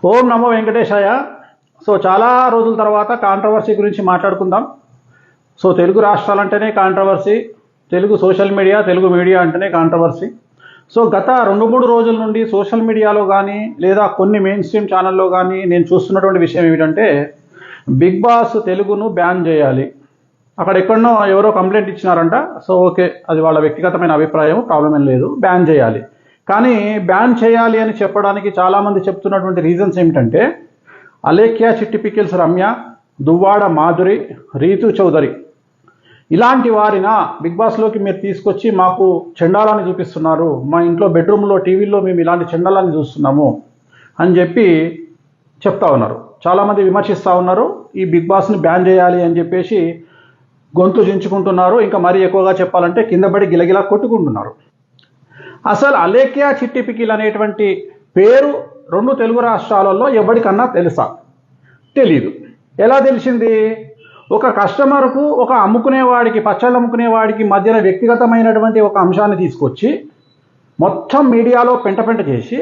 ఓం నమో వెంకటేశాయ. So చాలా రోజుల తర్వాత కాంట్రవర్సీ గురించి మాట్లాడుకుందాం. సో తెలుగు రాష్ట్రాలంటేనే controversy, Telugu social media, Telugu media అంటేనే కాంట్రవర్సీ. సో గత 2-3 రోజుల నుండి సోషల్ మీడియాలో కానీ లేదా కొన్ని మెయిన్ స్ట్రీమ్ ఛానల్లో కానీ నేను చూస్తున్నటువంటి విషయం ఏమిటంటే, బిగ్ బాస్ తెలుగును బ్యాన్ చేయాలి. అక్కడ ఎక్కడనో ఎవరో కంప్లైంట్ ఇచ్చినారంట. సో ఓకే, అది వాళ్ళ వ్యక్తిగతమైన అభిప్రాయం, ప్రాబ్లం ఏం లేదు, బ్యాన్ చేయాలి. కానీ బ్యాన్ చేయాలి అని చెప్పడానికి చాలామంది చెప్తున్నటువంటి రీజన్స్ ఏమిటంటే, అలేఖ్య చిట్టి పికిల్స్ రమ్య, దువ్వాడ మాధురి, రీతు చౌదరి ఇలాంటి వారిన బిగ్ బాస్లోకి మీరు తీసుకొచ్చి మాకు చెండాలాన్ని చూపిస్తున్నారు, మా ఇంట్లో బెడ్రూమ్లో టీవీలో మేము ఇలాంటి చెండాలాన్ని చూస్తున్నాము అని చెప్పి చెప్తా ఉన్నారు. చాలామంది విమర్శిస్తూ ఉన్నారు. ఈ బిగ్ బాస్ని బ్యాన్ చేయాలి అని చెప్పేసి గొంతు చించుకుంటున్నారు. ఇంకా మరీ ఎక్కువగా చెప్పాలంటే కింద పడి గిలగిలా కొట్టుకుంటున్నారు. అసలు అలేఖ్య చిట్టి పికిల్ అనేటువంటి పేరు 2 తెలుగు రాష్ట్రాలలో ఎవరికన్నా తెలుసా? తెలీదు. ఎలా తెలిసింది? ఒక కస్టమర్కు, ఒక అమ్ముకునేవాడికి, పచ్చళ్ళు అమ్ముకునేవాడికి మధ్యన వ్యక్తిగతమైనటువంటి ఒక అంశాన్ని తీసుకొచ్చి మొత్తం మీడియాలో పెంట చేసి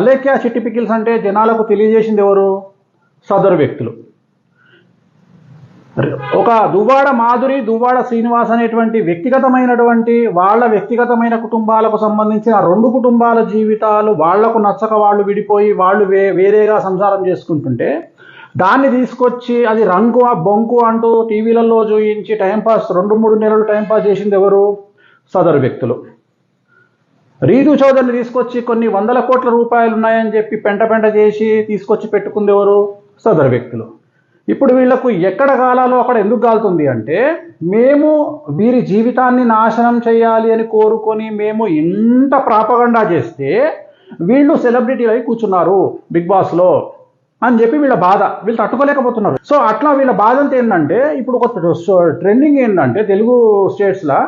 అలేఖ్య చిట్టి పికిల్స్ అంటే జనాలకు తెలియజేసింది ఎవరు? సదరు వ్యక్తులు. ఒక దువ్వాడ మాధురి, దువ్వాడ శ్రీనివాస్ అనేటువంటి వ్యక్తిగతమైనటువంటి వాళ్ళ వ్యక్తిగతమైన కుటుంబాలకు సంబంధించిన 2 కుటుంబాల జీవితాలు వాళ్లకు నచ్చక వాళ్ళు విడిపోయి వాళ్ళు వేరేగా సంసారం చేసుకుంటుంటే దాన్ని తీసుకొచ్చి అది రంగు బొంకు అంటూ టీవీలలో చూయించి టైంపాస్ 2-3 నెలలు టైంపాస్ చేసింది ఎవరు? సదరు వ్యక్తులు. రీతు చౌదరిని తీసుకొచ్చి కొన్ని 100 కోట్ల రూపాయలు ఉన్నాయని చెప్పి పెంట చేసి తీసుకొచ్చి పెట్టుకుంది ఎవరు? సదరు వ్యక్తులు. ఇప్పుడు వీళ్లకు ఎక్కడ గాలాలో అక్కడ ఎందుకు గాలుతుంది అంటే, మేము వీరి జీవితాన్ని నాశనం చేయాలి అని కోరుకొని మేము ఇంత ప్రాపగండా చేస్తే వీళ్ళు సెలబ్రిటీలు అయి కూర్చున్నారు బిగ్ బాస్లో అని చెప్పి వీళ్ళ బాధ. వీళ్ళు తట్టుకోలేకపోతున్నారు. సో అట్లా వీళ్ళ బాధ అంతా ఏంటంటే, ఇప్పుడు ఒక ట్రెండింగ్ ఏంటంటే తెలుగు స్టేట్స్లో,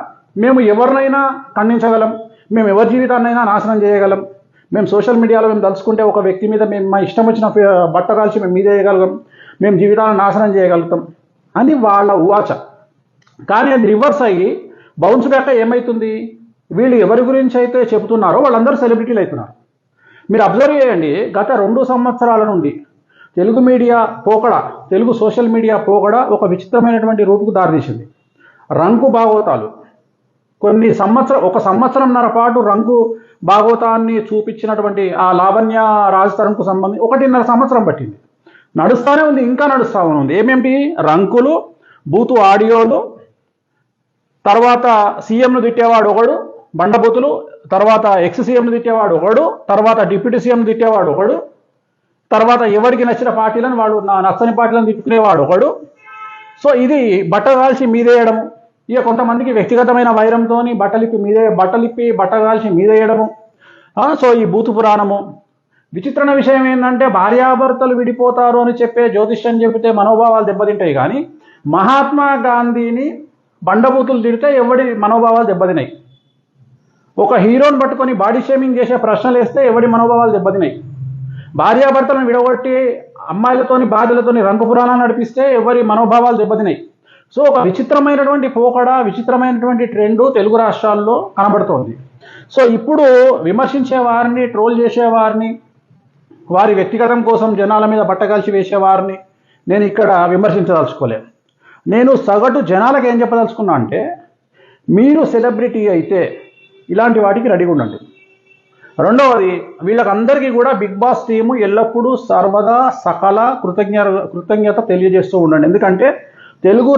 మేము ఎవరినైనా ఖండించగలం, మేము ఎవరి జీవితాన్నైనా నాశనం చేయగలం, మేము సోషల్ మీడియాలో మేము తలుచుకుంటే ఒక వ్యక్తి మీద మేము మా ఇష్టం వచ్చిన బట్ట కాల్చి మేము మీద వేయగలం, మేము జీవితాలను నాశనం చేయగలుగుతాం అని వాళ్ళ ఊవాచ. కానీ అది రివర్స్ అయ్యి బౌన్స్ బ్యాక్ ఏమవుతుంది? వీళ్ళు ఎవరి గురించి అయితే చెబుతున్నారో వాళ్ళందరూ సెలబ్రిటీలు అవుతున్నారు. మీరు అబ్జర్వ్ చేయండి, గత 2 సంవత్సరాల నుండి తెలుగు మీడియా పోకడ, తెలుగు సోషల్ మీడియా పోకడ ఒక విచిత్రమైనటువంటి రూపుకు దారితీసింది. రంకు భాగవతాలు ఒక సంవత్సరంన్నర పాటు రంగు భాగవతాన్ని చూపించినటువంటి ఆ లావణ్య రాజ్ తరంకు సంబంధించి 1.5 సంవత్సరం పట్టింది. నడుస్తూనే ఉంది, ఇంకా నడుస్తూ ఉంది. ఏమేమిటి? రంకులు, బూతు ఆడియోలు, తర్వాత సీఎంను తిట్టేవాడు ఒకడు, బండబూతులు, తర్వాత ఎక్స్ సీఎంను తిట్టేవాడు ఒకడు, తర్వాత డిప్యూటీ సీఎంను తిట్టేవాడు ఒకడు, తర్వాత ఎవరికి నచ్చిన పార్టీలను వాళ్ళు నచ్చని పార్టీలను తిట్టుకునేవాడు ఒకడు. సో ఇది బట్ట కాల్చి మీదేయడము. ఇక కొంతమందికి వ్యక్తిగతమైన వైరంతో బట్టలిప్పి బట్ట కాల్చి మీదేయడము. సో ఈ బూతు పురాణము. విచిత్రమైన విషయం ఏంటంటే, భార్యాభర్తలు విడిపోతారు అని చెప్పే జ్యోతిష్యం చెబితే మనోభావాలు దెబ్బతింటాయి, కానీ మహాత్మా గాంధీని బండబూతులు తిడితే ఎవడి మనోభావాలు దెబ్బతినాయి. ఒక హీరోని పట్టుకొని బాడీ షేమింగ్ చేసే ప్రశ్నలు వేస్తే ఎవడి మనోభావాలు దెబ్బతినాయి. భార్యాభర్తలను విడగొట్టి అమ్మాయిలతోని బాధ్యులతోని రంగు పురాణాన్ని నడిపిస్తే ఎవరి మనోభావాలు దెబ్బతినాయి. సో ఒక విచిత్రమైనటువంటి పోకడ, విచిత్రమైనటువంటి ట్రెండు తెలుగు రాష్ట్రాల్లో కనబడుతోంది. సో ఇప్పుడు విమర్శించే వారిని, ట్రోల్ చేసేవారిని, వారి వ్యక్తిగతం కోసం జనాల మీద బట్టగాల్చి వేసేవారిని నేను ఇక్కడ విమర్శించదలుచుకోలేదు. నేను సగటు జనాలకు ఏం చెప్పదలుచుకున్నా అంటే, మీరు సెలబ్రిటీ అయితే ఇలాంటి వాటికి రెడీగా ఉండండి. రెండవది, వీళ్ళకందరికీ కూడా బిగ్ బాస్ టీము ఎల్లప్పుడూ సర్వదా సకల కృతజ్ఞత తెలియజేస్తూ ఉండండి. ఎందుకంటే తెలుగు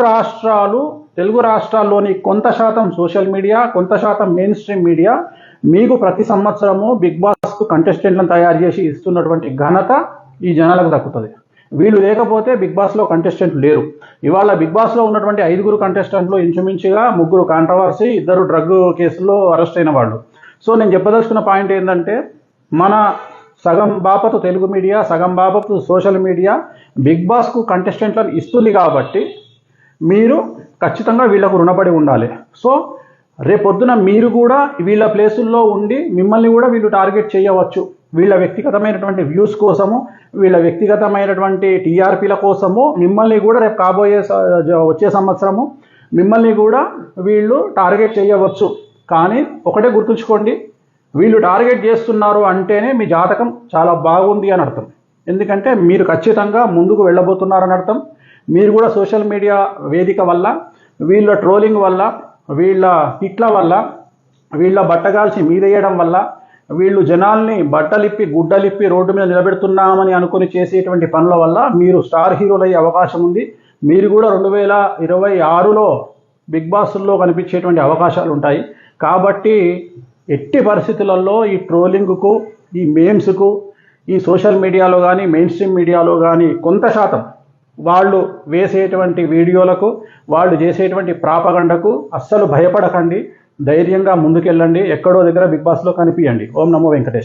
రాష్ట్రాల్లోని కొంత శాతం సోషల్ మీడియా, కొంత శాతం మెయిన్ స్ట్రీమ్ మీడియా మీకు ప్రతి సంవత్సరము బిగ్ బాస్కు కంటెస్టెంట్లను తయారు చేసి ఇస్తున్నటువంటి ఘనత ఈ జనాలకు దక్కుతుంది. వీళ్ళు లేకపోతే బిగ్ బాస్లో కంటెస్టెంట్లు లేరు. ఇవాళ బిగ్ బాస్లో ఉన్నటువంటి 5 కంటెస్టెంట్లు ఇంచుమించుగా 3 కాంట్రవర్సీ, 2 డ్రగ్ కేసుల్లో అరెస్ట్ అయిన వాళ్ళు. సో నేను చెప్పదలుచుకున్న పాయింట్ ఏంటంటే, మన సగం బాపతు తెలుగు మీడియా, సగం బాపతు సోషల్ మీడియా బిగ్ బాస్కు కంటెస్టెంట్లను ఇస్తుంది కాబట్టి మీరు ఖచ్చితంగా వీళ్లకు రుణపడి ఉండాలి. సో రేపొద్దున మీరు కూడా వీళ్ళ ప్లేసుల్లో ఉండి మిమ్మల్ని కూడా వీళ్ళు టార్గెట్ చేయవచ్చు. వీళ్ళ వ్యక్తిగతమైనటువంటి వ్యూస్ కోసము, వీళ్ళ వ్యక్తిగతమైనటువంటి టీఆర్పీల కోసము మిమ్మల్ని కూడా రేపు వచ్చే సంవత్సరము మిమ్మల్ని కూడా వీళ్ళు టార్గెట్ చేయవచ్చు. కానీ ఒకటే గుర్తుంచుకోండి, వీళ్ళు టార్గెట్ చేస్తున్నారు అంటేనే మీ జాతకం చాలా బాగుంది అని అర్థం. ఎందుకంటే మీరు ఖచ్చితంగా ముందుకు వెళ్ళబోతున్నారని అర్థం. మీరు కూడా సోషల్ మీడియా వేదిక వల్ల, వీళ్ళ ట్రోలింగ్ వల్ల, వీళ్ళ తిట్ల వల్ల, వీళ్ళ బట్టగాల్చి మీదేయడం వల్ల, వీళ్ళు జనాల్ని బట్టలిప్పి గుడ్డలిప్పి రోడ్డు మీద నిలబెడుతున్నామని అనుకుని చేసేటువంటి పనుల వల్ల మీరు స్టార్ హీరోలు అయ్యే అవకాశం ఉంది. మీరు కూడా 2026లో బిగ్ బాస్లో కనిపించేటువంటి అవకాశాలు ఉంటాయి. కాబట్టి ఎట్టి పరిస్థితులలో ఈ ట్రోలింగ్కు, ఈ మేమ్స్కు, ఈ సోషల్ మీడియాలో కానీ మెయిన్ స్ట్రీమ్ మీడియాలో కానీ కొంత శాతం వాళ్ళు వేసేటువంటి వీడియోలకు, వాళ్ళు చేసేటువంటి ప్రాపగండకు అస్సలు భయపడకండి. ధైర్యంగా ముందుకెళ్ళండి. ఎక్కడో దగ్గర బిగ్ బాస్లో కనిపించండి. ఓం నమో వెంకటేష్.